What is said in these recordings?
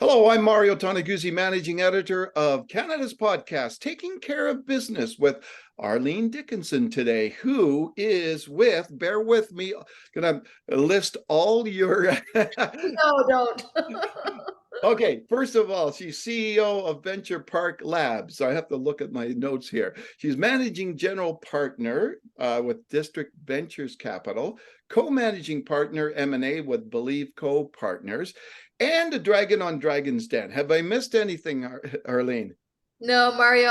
Hello, I'm Mario Toneguzzi, managing editor of Canada's podcast, Taking Care of Business with Arlene Dickinson today, who is bear with me, going to list all your. No, don't. Okay, first of all, she's CEO of Venture Park Labs. I have to look at my notes here. She's managing general partner with District Ventures Capital, co-managing partner M&A with Believe Co Partners, and a Dragon on Dragon's Den. Have I missed anything, Arlene? No, Mario,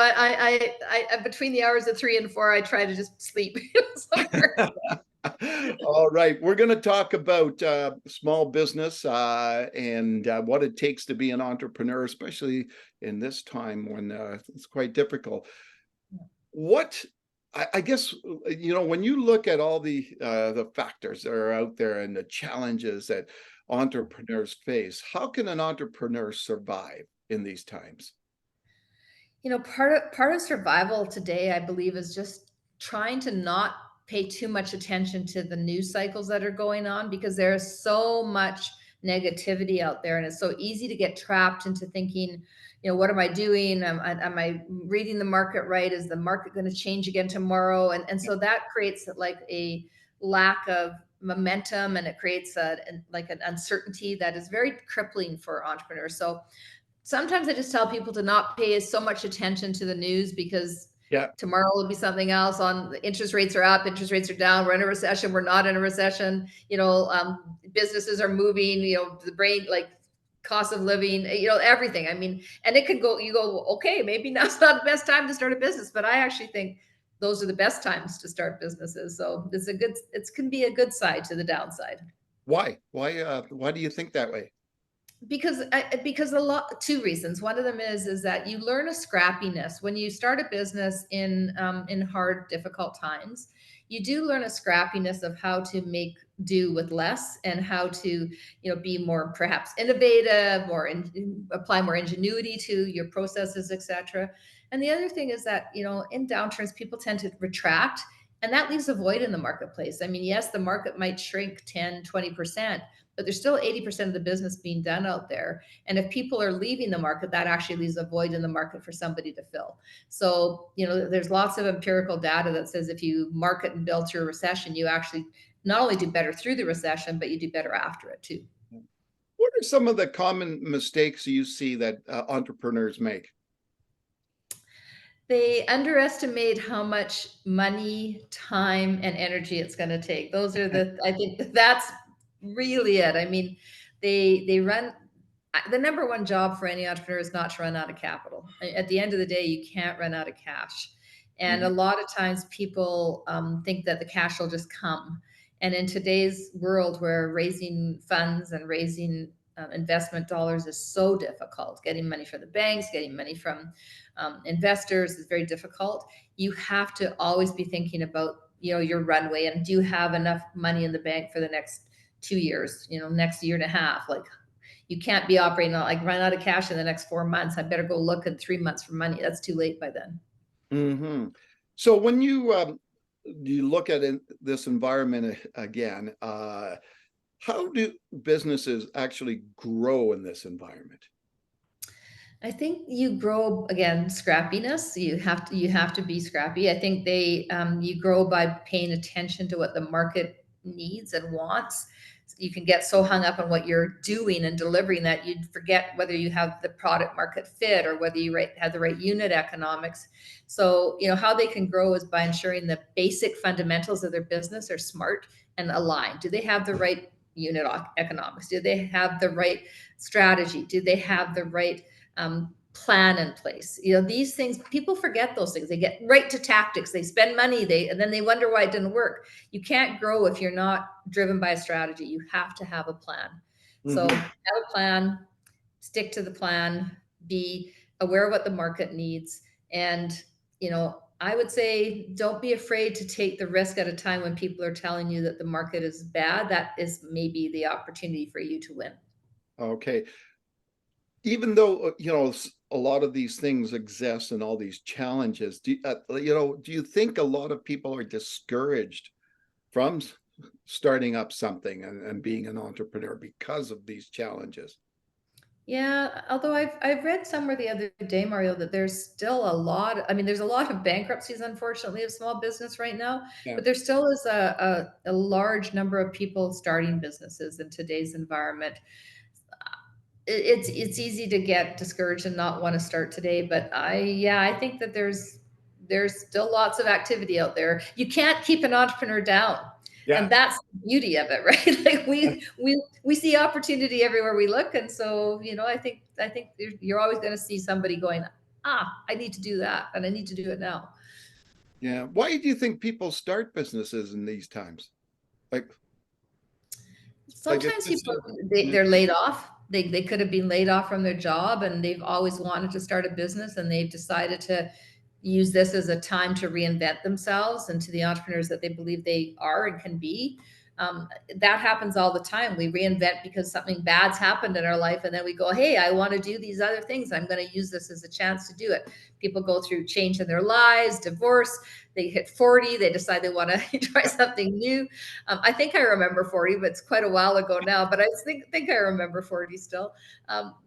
between the hours of 3 and 4, I try to just sleep somewhere. All right, we're going to talk about small business and what it takes to be an entrepreneur, especially in this time when it's quite difficult. What I guess when you look at all the factors that are out there and the challenges that entrepreneurs face, how can an entrepreneur survive in these times? Part of survival today, I believe, is just trying to not pay too much attention to the news cycles that are going on because there's so much negativity out there, and it's so easy to get trapped into thinking, what am I doing? Am I reading the market right? Is the market going to change again tomorrow? And so that creates like a lack of momentum, and it creates an uncertainty that is very crippling for entrepreneurs. So sometimes I just tell people to not pay so much attention to the news because Yeah. tomorrow will be something else. On the interest rates are up, interest rates are down. We're in a recession. We're not in a recession. Businesses are moving. The brain, like cost of living. Everything. I mean, and it could go. You go, okay, maybe now's not the best time to start a business, but I actually think those are the best times to start businesses. So it can be a good side to the downside. Why? Why do you think that way? Because a lot, two reasons. One of them is that you learn a scrappiness when you start a business in hard, difficult times. You do learn a scrappiness of how to make do with less, and how to be more perhaps innovative, apply more ingenuity to your processes, etc. And the other thing is that in downturns people tend to retract, and that leaves a void in the marketplace. I mean, yes, the market might shrink 10-20%, but there's still 80% of the business being done out there. And if people are leaving the market, that actually leaves a void in the market for somebody to fill. So, there's lots of empirical data that says if you market and build through a recession, you actually not only do better through the recession, but you do better after it too. What are some of the common mistakes you see that entrepreneurs make? They underestimate how much money, time, and energy it's going to take. I think that's really it. I mean, they run the number one job for any entrepreneur is not to run out of capital. At the end of the day, you can't run out of cash. And a lot of times people think that the cash will just come. And in today's world where raising funds and raising investment dollars is so difficult, getting money from the banks, getting money from investors is very difficult. You have to always be thinking about your runway, and do you have enough money in the bank for the next 2 years, next year and a half. Like, you can't be operating on like run out of cash in the next 4 months. I better go look in 3 months for money. That's too late by then. Mm-hmm. So when you look at this environment again, how do businesses actually grow in this environment? I think you grow again scrappiness. You have to be scrappy. I think you grow by paying attention to what the market needs and wants. You can get so hung up on what you're doing and delivering that you forget whether you have the product market fit or whether you have the right unit economics. So how they can grow is by ensuring the basic fundamentals of their business are smart and aligned. Do they have the right unit economics? Do they have the right strategy? Do they have the right plan in place? These things, people forget those things. They get right to tactics. They spend money, and then they wonder why it didn't work. You can't grow if you're not driven by a strategy. You have to have a plan. So Mm-hmm. have a plan, stick to the plan, be aware of what the market needs. And, I would say don't be afraid to take the risk at a time when people are telling you that the market is bad. That is maybe the opportunity for you to win. Okay. Even though a lot of these things exist and all these challenges, do you think a lot of people are discouraged from starting up something and being an entrepreneur because of these challenges? Yeah, although I've read somewhere the other day, Mario, that there's still a lot. I mean, there's a lot of bankruptcies, unfortunately, of small business right now, Yeah. but there still is a large number of people starting businesses in today's environment. It's easy to get discouraged and not want to start today, but I think that there's still lots of activity out there. You can't keep an entrepreneur down. Yeah. And that's the beauty of it, right? Like we see opportunity everywhere we look. And so, I think you're always going to see somebody going, I need to do that and I need to do it now. Yeah. Why do you think people start businesses in these times? Like, it's Sometimes just people so, yeah. they're laid off. They could have been laid off from their job and they've always wanted to start a business and they've decided to use this as a time to reinvent themselves into the entrepreneurs that they believe they are and can be. That happens all the time. We reinvent because something bad's happened in our life, and then we go, "Hey, I want to do these other things. I'm going to use this as a chance to do it." People go through change in their lives, divorce. They hit 40. They decide they want to try something new. I think I remember 40, but it's quite a while ago now. But I think I remember 40 still.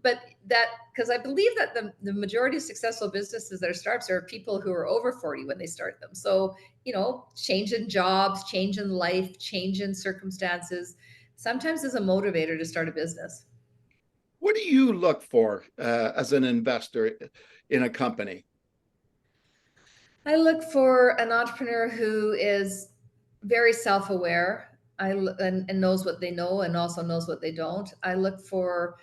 But that because I believe that the majority of successful businesses that are startups are people who are over 40 when they start them. So, change in jobs, change in life, change in circumstances sometimes is a motivator to start a business. What do you look for as an investor in a company? I look for an entrepreneur who is very self-aware. And knows what they know and also knows what they don't. I look for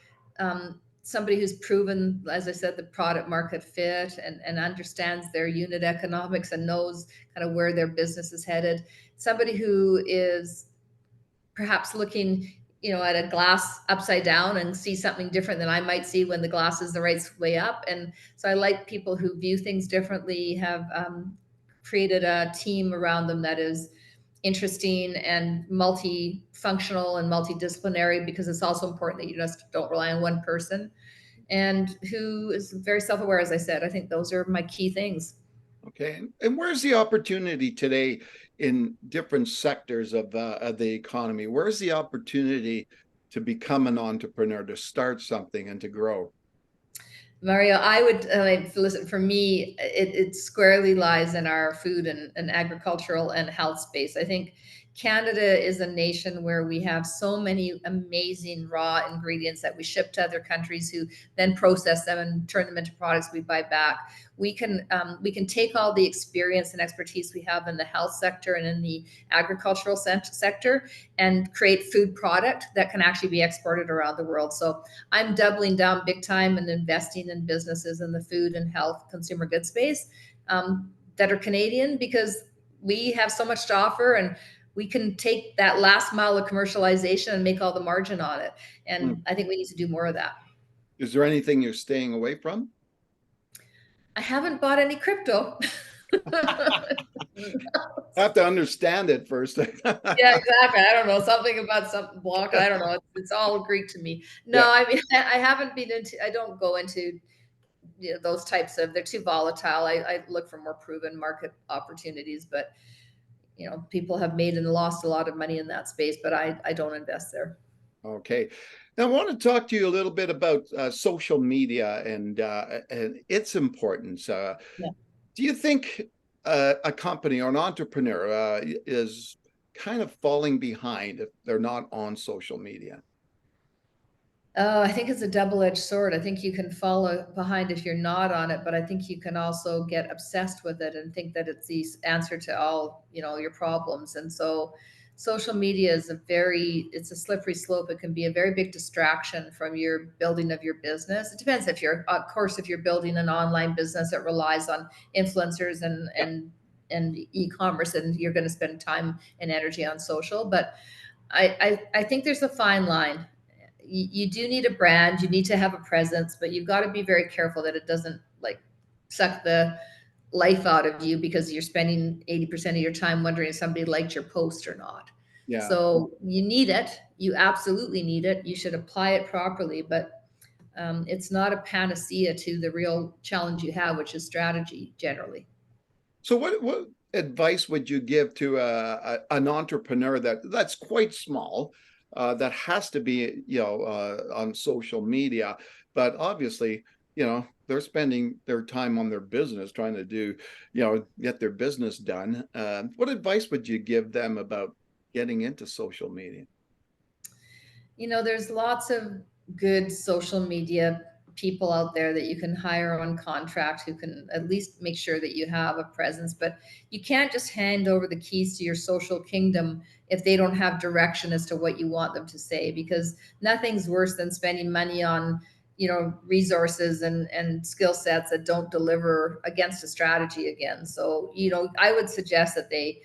somebody who's proven, as I said, the product market fit and understands their unit economics and knows kind of where their business is headed. Somebody who is perhaps looking at a glass upside down and see something different than I might see when the glass is the right way up. And so I like people who view things differently, have created a team around them that is interesting and multifunctional and multidisciplinary, because it's also important that you just don't rely on one person, and who is very self-aware. As I said, I think those are my key things. Okay. And where's the opportunity today in different sectors of the economy? Where's the opportunity to become an entrepreneur, to start something and to grow? Mario, I would listen. For me, it squarely lies in our food and agricultural and health space. I think Canada is a nation where we have so many amazing raw ingredients that we ship to other countries, who then process them and turn them into products we buy back. We can take all the experience and expertise we have in the health sector and in the agricultural sector and create food product that can actually be exported around the world. So I'm doubling down big time and investing in businesses in the food and health consumer goods space that are Canadian, because we have so much to offer and we can take that last mile of commercialization and make all the margin on it. Hmm. And I think we need to do more of that. Is there anything you're staying away from? I haven't bought any crypto. I have to understand it first. Yeah, exactly. I don't know, something about something block. I don't know. It's all Greek to me. No, Yeah. I mean, I haven't been into. I don't go into those types of. They're too volatile. I look for more proven market opportunities, but people have made and lost a lot of money in that space. But I don't invest there. Okay. Now, I want to talk to you a little bit about social media and its importance. Yeah. Do you think a company or an entrepreneur is kind of falling behind if they're not on social media? I think it's a double-edged sword. I think you can follow behind if you're not on it, but I think you can also get obsessed with it and think that it's the answer to all, your problems. And so social media is it's a slippery slope. It can be a very big distraction from your building of your business. It depends of course, if you're building an online business that relies on influencers and e-commerce, and you're going to spend time and energy on social. But I think there's a fine line. You do need a brand, you need to have a presence, but you've got to be very careful that it doesn't like suck the life out of you because you're spending 80% of your time wondering if somebody liked your post or not. Yeah. So you need it. You absolutely need it. You should apply it properly, but it's not a panacea to the real challenge you have, which is strategy generally. So, what advice would you give to an entrepreneur that's quite small, that has to be on social media, but obviously, they're spending their time on their business, trying to do, get their business done. What advice would you give them about getting into social media? There's lots of good social media people out there that you can hire on contract who can at least make sure that you have a presence, but you can't just hand over the keys to your social kingdom if they don't have direction as to what you want them to say, because nothing's worse than spending money on resources and skill sets that don't deliver against a strategy again. So I would suggest that they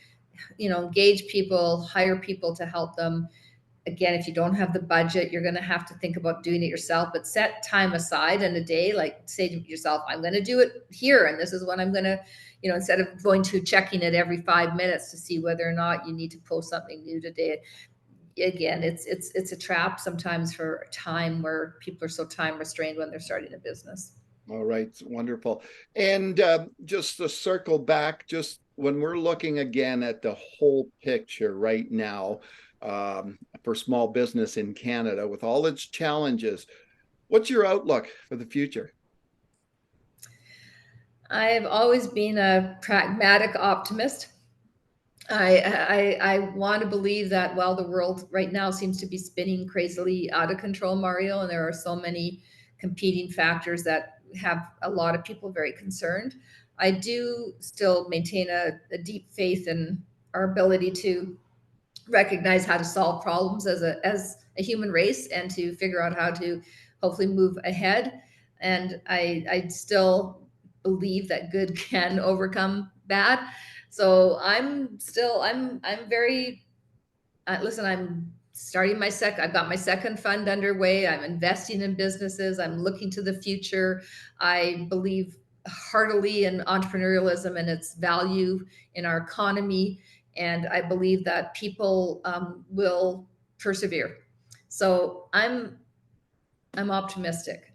engage people, hire people to help them. Again, if you don't have the budget, you're going to have to think about doing it yourself, but set time aside in a day, like say to yourself, I'm going to do it here. And this is what I'm going to, instead of going to checking it every 5 minutes to see whether or not you need to post something new today. Again, it's a trap sometimes for time where people are so time restrained when they're starting a business. All right, wonderful. And just to circle back, just when we're looking again at the whole picture right now, for small business in Canada with all its challenges, what's your outlook for the future? I've always been a pragmatic optimist. I want to believe that while the world right now seems to be spinning crazily out of control, Mario, and there are so many competing factors that have a lot of people very concerned, I do still maintain a deep faith in our ability to recognize how to solve problems as a human race and to figure out how to hopefully move ahead. And I still believe that good can overcome bad. So I'm very listen, I've got my second fund underway. I'm investing in businesses. I'm looking to the future. I believe heartily in entrepreneurialism and its value in our economy. And I believe that people will persevere. So I'm optimistic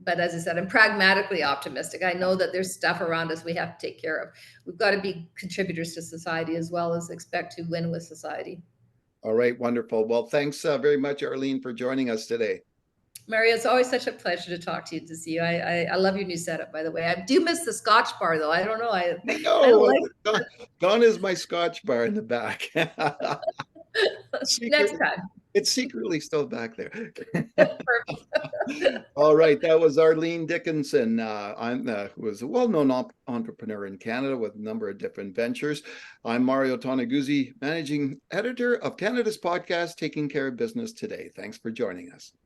but as I said, I'm pragmatically optimistic. I know that there's stuff around us we have to take care of. We've got to be contributors to society as well as expect to win with society. All right, wonderful. Well, thanks very much, Arlene, for joining us today. Mario, it's always such a pleasure to talk to you, to see you. I love your new setup, by the way. I do miss the Scotch bar, though. I don't know. I I kind of know. like Gone is my Scotch bar in the back. next Secret, time. it's secretly still back there. Perfect. All right, that was Arlene Dickinson. Who was a well-known entrepreneur in Canada with a number of different ventures. I'm Mario Toneguzzi, managing editor of Canada's podcast, Taking Care of Business Today. Thanks for joining us.